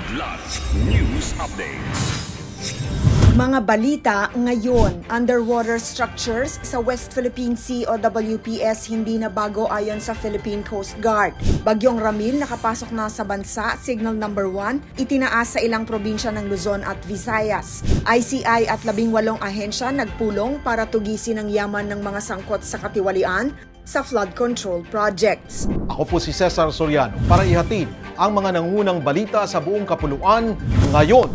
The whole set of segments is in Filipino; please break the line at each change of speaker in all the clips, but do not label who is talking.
Kidlat News Updates.
Mga balita ngayon, underwater structures sa West Philippine Sea o WPS hindi na bago ayon sa Philippine Coast Guard. Bagyong Ramil nakapasok na sa bansa, signal number 1, itinaas sa ilang probinsya ng Luzon at Visayas. ICI at 18 ahensya nagpulong para tugisin ang yaman ng mga sangkot sa katiwalian sa flood control projects.
Ako po si Cesar Soriano para ihatid ang mga nangunang balita sa buong kapuluan ngayon.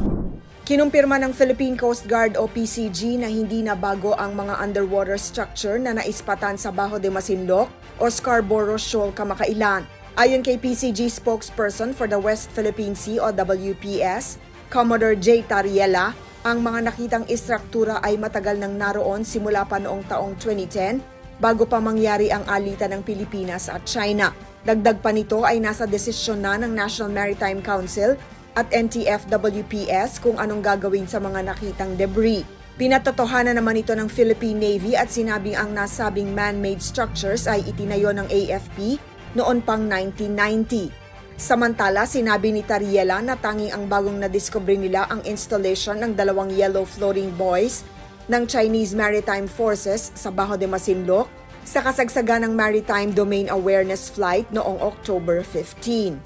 Kinumpirma ng Philippine Coast Guard o PCG na hindi na bago ang mga underwater structure na naispatan sa Bajo de Masinloc o Scarborough Shoal kamakailan. Ayon kay PCG spokesperson for the West Philippine Sea o WPS, Commodore J. Tariela, ang mga nakitang istruktura ay matagal nang naroon simula pa noong taong 2010 bago pa mangyari ang alitan ng Pilipinas at China. Dagdag pa nito ay nasa desisyon na ng National Maritime Council at NTF-WPS kung anong gagawin sa mga nakitang debris. Pinatotohanan naman ito ng Philippine Navy at sinabing ang nasabing man-made structures ay itinayo ng AFP noon pang 1990. Samantala, sinabi ni Tariela na tanging ang bagong nadiskubre nila ang installation ng 2 yellow floating buoys ng Chinese Maritime Forces sa Bajo de Masinloc sa kasagsagan ng Maritime Domain Awareness Flight noong October 15.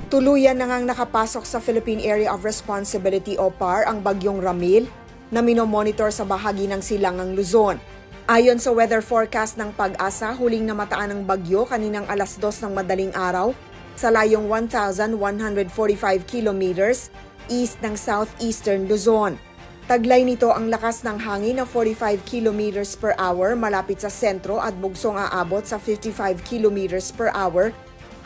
Tuluyan na ngang nakapasok sa Philippine Area of Responsibility o PAR ang Bagyong Ramil na minomonitor sa bahagi ng Silangang Luzon. Ayon sa weather forecast ng Pag-asa, huling namataan ng bagyo kaninang alas 2 ng madaling araw sa layong 1,145 kilometers east ng southeastern Luzon. Taglay nito ang lakas ng hangin na 45 kilometers per hour malapit sa sentro at bugsong aabot sa 55 kilometers per hour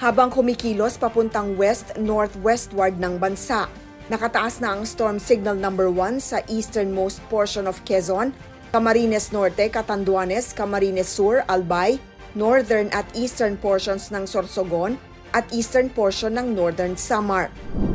habang kumikilos papuntang west-northwestward ng bansa. Nakataas na ang storm signal number 1 sa easternmost portion of Quezon, Camarines Norte, Catanduanes, Camarines Sur, Albay, northern at eastern portions ng Sorsogon, at eastern portion ng Northern Samar.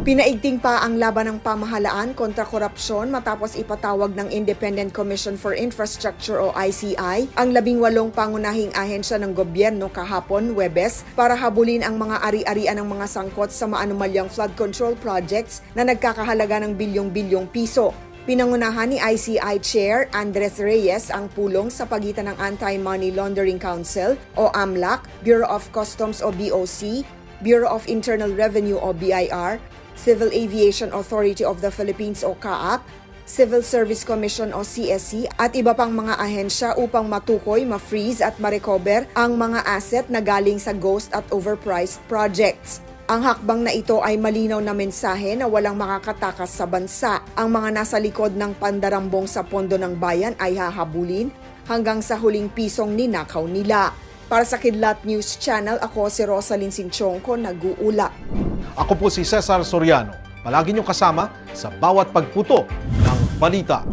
Pinaigting pa ang laban ng pamahalaan kontra korupsyon matapos ipatawag ng Independent Commission for Infrastructure o ICI ang 18 pangunahing ahensya ng gobyerno kahapon, Huwebes, para habulin ang mga ari-arian ng mga sangkot sa maanumalyang flood control projects na nagkakahalaga ng bilyong-bilyong piso. Pinangunahan ni ICI Chair Andres Reyes ang pulong sa pagitan ng Anti-Money Laundering Council o AMLAC, Bureau of Customs o BOC, Bureau of Internal Revenue o BIR, Civil Aviation Authority of the Philippines o CAAP, Civil Service Commission o CSC at iba pang mga ahensya upang matukoy, ma-freeze at ma-recover ang mga asset na galing sa ghost at overpriced projects. Ang hakbang na ito ay malinaw na mensahe na walang makakatakas sa bansa. Ang mga nasa likod ng pandarambong sa pondo ng bayan ay hahabulin hanggang sa huling pisong ninakaw nila. Para sa Kidlat News Channel, ako si Rosalyn Sinchonko, nag-uula.
Ako po si Cesar Soriano. Palagi niyong kasama sa bawat pagputo ng balita.